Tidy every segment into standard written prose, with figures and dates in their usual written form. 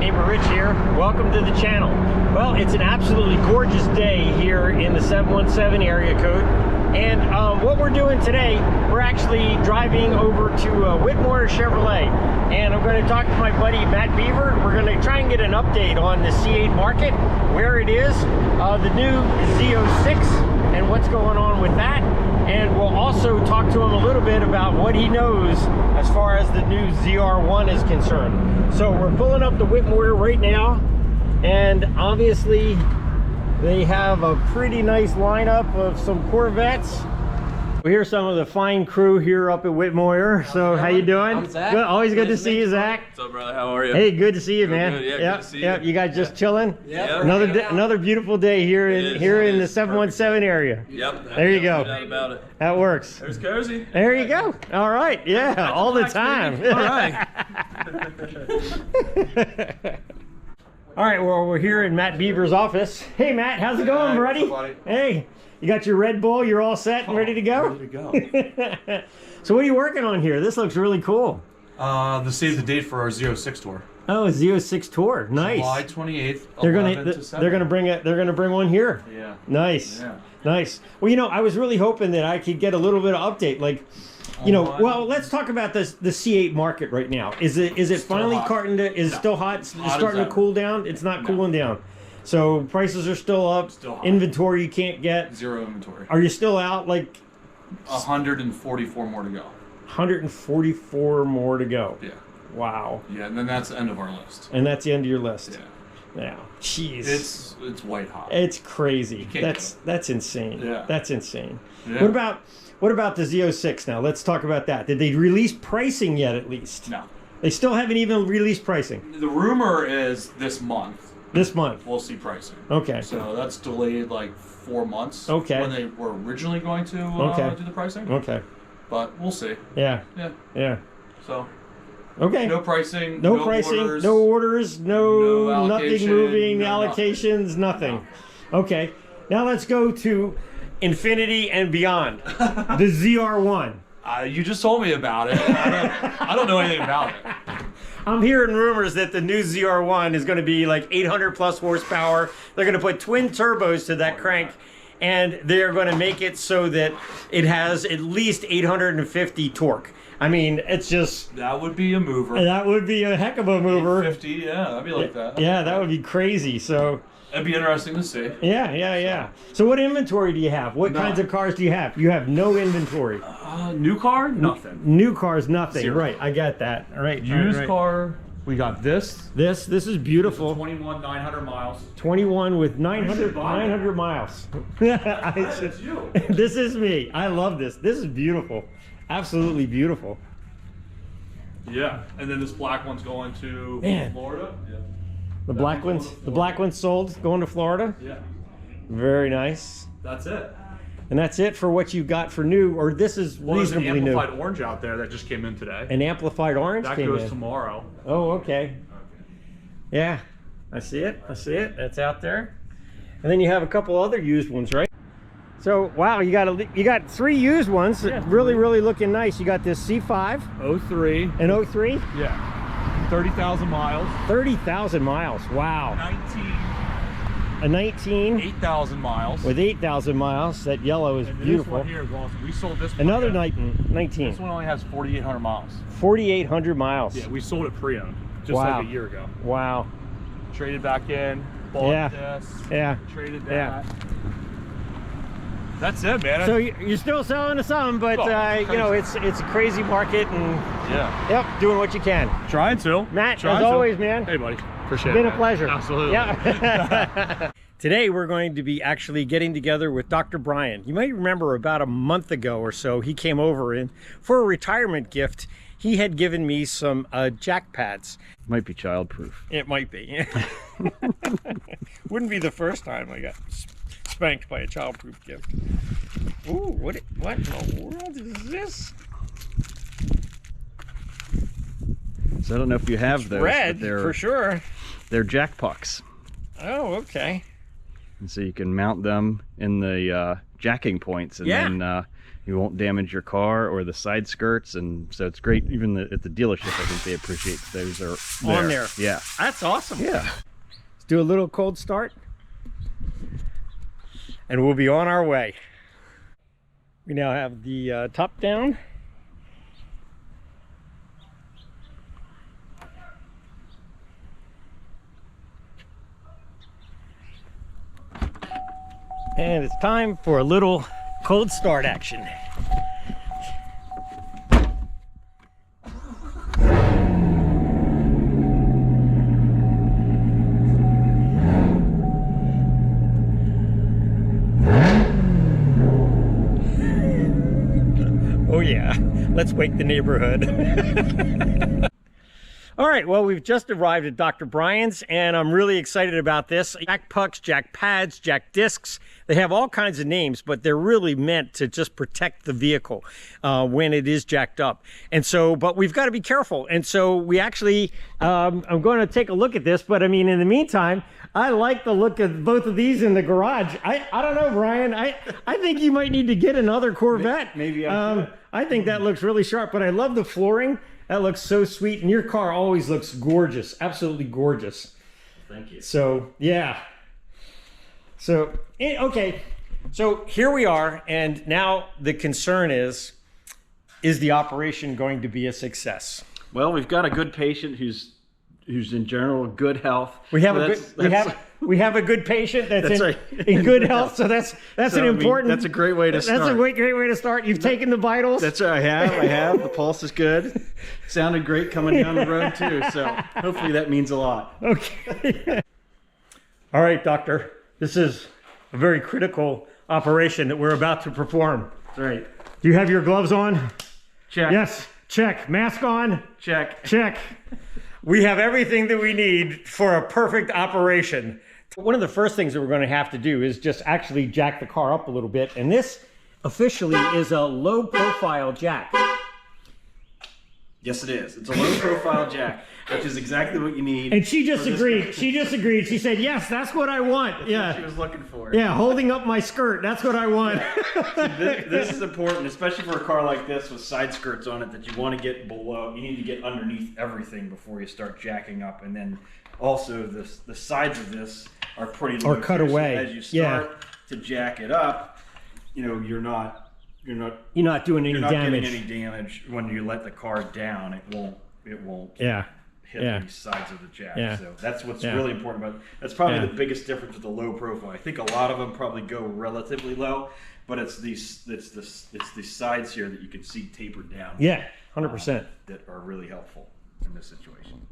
neighbor Rich here. Welcome to the channel. Well, it's an absolutely gorgeous day here in the 717 area code. And what we're doing today, we're actually driving over to Whitmore Chevrolet. And I'm going to talk to my buddy Matt Beaver. We're going to try and get an update on the C8 market, where it is, the new Z06, and what's going on with that. And we'll also talk to him a little bit about what he knows as far as the new ZR1 is concerned. So we're pulling up the Whitmore right now, and obviously they have a pretty nice lineup of some Corvettes. Here's some of the fine crew here up at Whitmore. So how you doing? I'm Zach. Good. Always good to see you, Zach. What's up, brother? How are you? Hey, good to see you, man. Good. Yeah, yep, good to see yep. you. You guys just chilling? Yep. Another beautiful day here in the 717 area. Yep. There you go. No doubt about it. That works. There's cozy. There you go. All right. Yeah, all the time. All right. All right, well, we're here in Matt Beaver's office. Hey, Matt, how's it going, buddy? Hey, you got your Red Bull? You're all set and ready to go? Ready to go. So what are you working on here? This looks really cool. The save the date for our Z06 tour. Oh, a Z06 tour. Nice. July 28th. They're gonna bring one here. Yeah. Nice. Yeah. Nice. Well, you know, I was really hoping that I could get a little bit of update, like, you know. Well, let's talk about the C8 market right now. Is it finally starting to? Is it still hot? It's starting to cool down. It's not cooling down. So prices are still up. Still hot. Inventory you can't get. Zero inventory. Are you still out like 144 more to go. 144 more to go? Yeah. Wow. Yeah, and then that's the end of our list. And that's the end of your list. Yeah. Yeah. Jeez. It's white hot. It's crazy. Can't That's insane. Yeah. That's insane. Yeah. What about the Z06 now? Let's talk about that. Did they release pricing yet at least? No. They still haven't even released pricing. The rumor is this month This month. we'll see pricing. Okay. So that's delayed like 4 months. Okay. When they were originally going to do the pricing. Okay. But we'll see. Yeah. Yeah. Yeah. So Okay. no pricing. No pricing, orders, no orders, no nothing allocation, moving, no allocations, nothing. Okay. Now let's go to infinity and beyond. The ZR1. You just told me about it. I don't know anything about it. I'm hearing rumors that the new ZR1 is going to be like 800 plus horsepower. They're going to put twin turbos to that crank, and they're going to make it so that it has at least 850 torque. I mean, it's just... That would be a mover. That would be a heck of a mover. 50, yeah, that'd be like that. Yeah, that would be crazy. So... It'd be interesting to see. Yeah. So what inventory do you have? What kinds of cars do you have? You have no inventory. New car? Nothing. New cars, nothing. Zero. Right, I got that. All right. Used right. car, we got this. This is beautiful. 21, 900 miles. 21 with 900 miles. That's you. This is me. I love this. This is beautiful. Absolutely beautiful. Yeah, and then this black one's going to Florida. Yeah. The black one's sold, going to Florida. Yeah. Very nice. That's it. And that's it for what you got for new, or this is reasonably there's an new. amplified orange out there that just came in today. An amplified orange That came goes in. tomorrow. Oh, okay. Yeah, I see it. That's out there. And then you have a couple other used ones, right? So wow, you got 3 used ones. Yeah, really looking nice. You got this C5, 03. an 03, Yeah. 30,000 miles. 30,000 miles. Wow. 19. A 19 8,000 miles. with 8,000 miles. That yellow is And beautiful. This one here is awesome. We sold this one. Another yeah. 19. This one only has 4,800 miles. 4,800 miles. Yeah, we sold it pre-owned just Wow. like a year ago. Wow. Traded back in, bought Yeah. this, Yeah. traded Yeah. that. That's it, man. So you're still selling to some, but you know, it's a crazy market, and yeah, yep, doing what you can. trying to. Matt, as always, man. Hey, buddy. Appreciate it. Been a man. pleasure. Absolutely. Yeah. Today we're going to be actually getting together with Dr. Bryan. You might remember about a month ago or so, he came over, and for a retirement gift, he had given me some jack pads. Might be childproof. It might be. Wouldn't be the first time I got spanked by a childproof gift. Ooh, what in the world is this? So I don't know if you have those. Red, but they're, for sure. They're jack pucks. Oh, okay. And so you can mount them in the jacking points and then You won't damage your car or the side skirts, and so it's great. Even at the dealership, I think they appreciate that those are On there. Yeah, That's awesome. yeah. Let's do a little cold start, and we'll be on our way. We now have the top down. And it's time for a little cold start action. Oh yeah, let's wake the neighborhood. All right, well, we've just arrived at Dr. Bryans, and I'm really excited about this. Jack pucks, jack pads, jack discs, they have all kinds of names, but they're really meant to just protect the vehicle when it is jacked up. And so, but we've got to be careful. And so we actually, I'm going to take a look at this, but I mean, in the meantime, I like the look of both of these in the garage. I don't know, Brian, I think you might need to get another Corvette. Maybe I should. I think that looks really sharp, but I love the flooring. That looks so sweet, and your car always looks gorgeous, absolutely gorgeous. Thank you. So, yeah. So, okay. So here we are, and now the concern is the operation going to be a success? Well, we've got a good patient who's in general good health. We have So we have a good patient that's right. in good health. So that's an important. That's a great way to start. That's a great way to start. You've taken the vitals. That's what I have. The pulse is good. Sounded great coming down the road too. So hopefully that means a lot. Okay. All right, doctor. This is a very critical operation that we're about to perform. That's right. Do you have your gloves on? Check. Yes. Check. Mask on? Check. Check. We have everything that we need for a perfect operation. One of the first things that we're going to have to do is just actually jack the car up a little bit. And this officially is a low profile jack. Yes, it is. It's a low profile jack, which is exactly what you need. And she just agreed. She just agreed. She said, yes, that's what I want. That's yeah. what she was looking for. Yeah, holding up my skirt. That's what I want. This is important, especially for a car like this with side skirts on it that you want to get below. You need to get underneath everything before you start jacking up. And then also the sides of this are pretty low. Or cut too. away. So as you start to jack it up, you know, you're not doing any damage. getting any damage when you let the car down. It won't Yeah. hit the sides of the jack. Yeah. So that's what's Yeah. really important about it. That's probably Yeah. the biggest difference with the low profile. I think a lot of them probably go relatively low, but it's the sides here that you can see tapered down. Yeah, 100%. That are really helpful in this situation.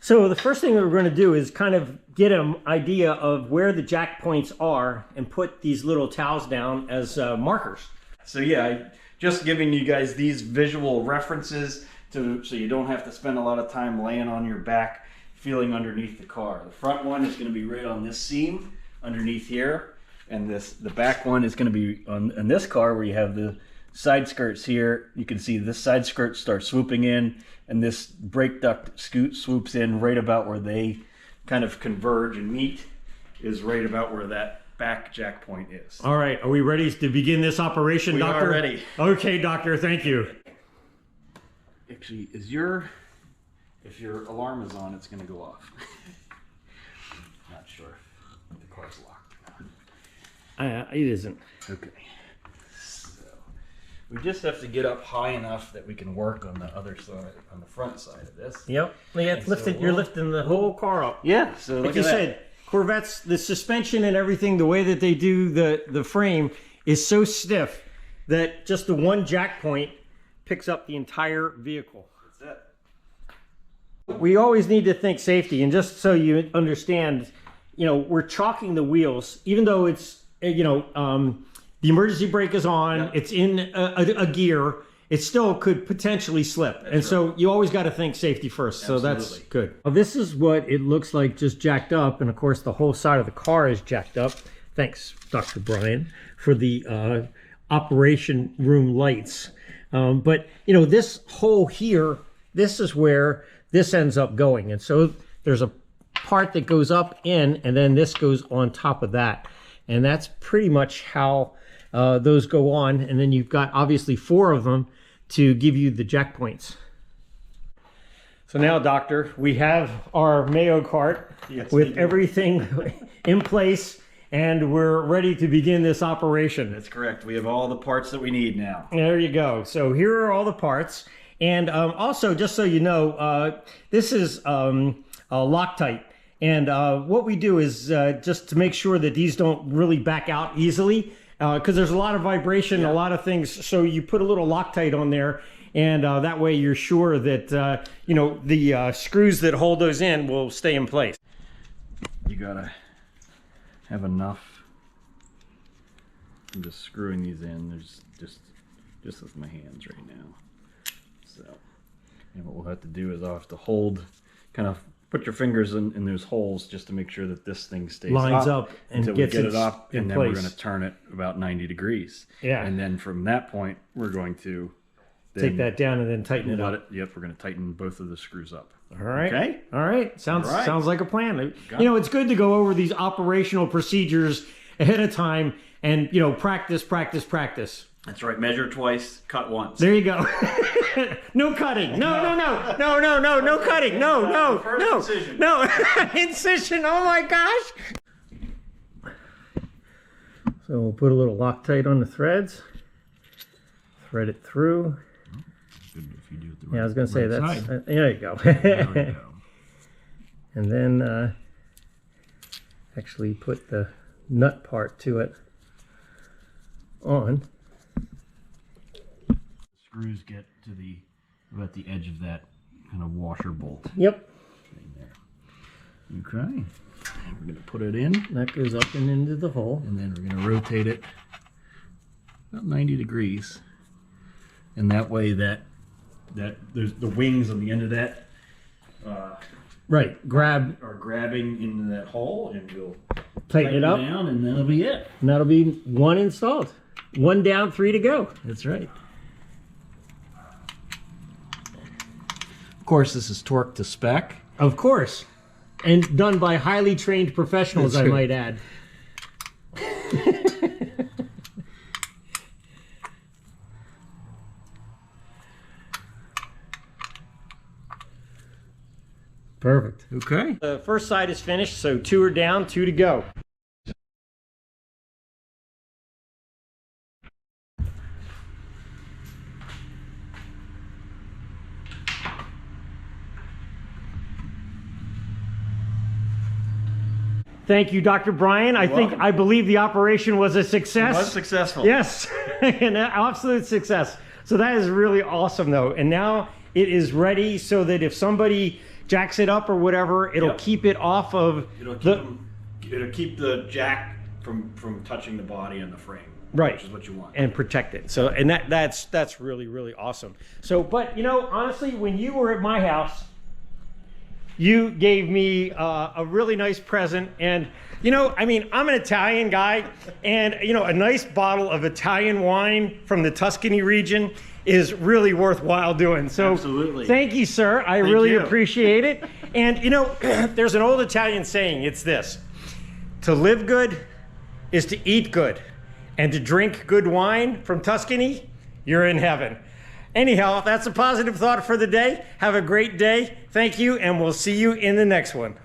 So the first thing that we're going to do is kind of get an idea of where the jack points are and put these little towels down as markers. So yeah, just giving you guys these visual references so you don't have to spend a lot of time laying on your back feeling underneath the car. The front one is going to be right on this seam underneath here, and the back one is going to be on this car where you have the side skirts here. You can see this side skirt starts swooping in, and this brake duct swoops in right about where they kind of converge and meet, is right about where that back jack point is. All right, are we ready to begin this operation, doctor? We are ready. Okay, doctor, thank you. Actually, if your alarm is on, it's going to go off. Not sure if the car's locked or not. It isn't. Okay. We just have to get up high enough that we can work on the other side, on the front side of this. Yep. Yeah, you're lifting the whole car up. Yeah. So like you said, Corvettes, the suspension and everything, the way that they do the frame is so stiff that just the one jack point picks up the entire vehicle. That's it. We always need to think safety, and just so you understand, we're chalking the wheels, even though it's the emergency brake is on, yep. It's in a gear, it still could potentially slip. That's and right. So you always got to think safety first. Absolutely. So that's good. Well, this is what it looks like just jacked up. And of course, the whole side of the car is jacked up. Thanks, Dr. Bryan, for the operation room lights. But, this hole here, this is where this ends up going. And so there's a part that goes up in, and then this goes on top of that. And that's pretty much how those go on, and then you've got obviously 4 of them to give you the jack points. So now, Doctor, we have our Mayo cart with everything in place, and we're ready to begin this operation. That's correct. We have all the parts that we need now. There you go. So here are all the parts. And also, just so you know, this is Loctite. And what we do is just to make sure that these don't really back out easily, because there's a lot of vibration, a lot of things. So you put a little Loctite on there, and that way you're sure that, you know, the screws that hold those in will stay in place. You gotta have enough. I'm just screwing these in. There's just with my hands right now. So, and what we'll have to do is I'll have to hold, kind of put your fingers in those holes just to make sure that this thing stays lines up and until gets we get it up, in and then place. we're going to turn it about 90 degrees. Yeah. And then from that point, we're going to take that down and then tighten it up. Yep, we're going to tighten both of the screws up. All right. Okay. All right. Sounds like a plan. Got you know, it's good to go over these operational procedures ahead of time and, you know, practice. That's right. Measure twice, cut once. There you go. No cutting. No cutting. No. Incision. No. Incision. Oh my gosh. So we'll put a little Loctite on the threads. Thread it through. Good if you do it the right, Yeah, I was going to say right that's... side. there you go. There we go. And then actually put the nut part to it on. Screws get to about the edge of that kind of washer bolt Yep. thing there. Okay. And we're going to put it in, That goes up and into the hole. and then we're going to rotate it about 90 degrees. And that way that there's the wings on the end of that Right. are grabbing into that hole, and we'll Tighten it up. down, and that'll be it. And that'll be 1 installed. 1 down, 3 to go. That's right. Of course, this is torque to spec. Of course. And done by highly trained professionals, That's I right. might add. Perfect. Okay. The first side is finished, so 2 are down, 2 to go. Thank you, Dr. Bryan. I believe the operation was a success. It was successful. Yes, an absolute success. So that is really awesome, though. And now it is ready so that if somebody jacks it up or whatever, it'll keep it off of It'll keep the jack from touching the body and the frame. Right. Which is what you want. And protect it. So, and that's really, really awesome. So, but you know, honestly, when you were at my house, you gave me a really nice present. And, you know, I mean, I'm an Italian guy, and, you know, a nice bottle of Italian wine from the Tuscany region is really worthwhile doing. So Absolutely. Thank you, sir. I Thank really you. appreciate it. And, you know, there's an old Italian saying, it's this: to live good is to eat good, and to drink good wine from Tuscany, you're in heaven. Anyhow, that's a positive thought for the day. Have a great day. Thank you, and we'll see you in the next one.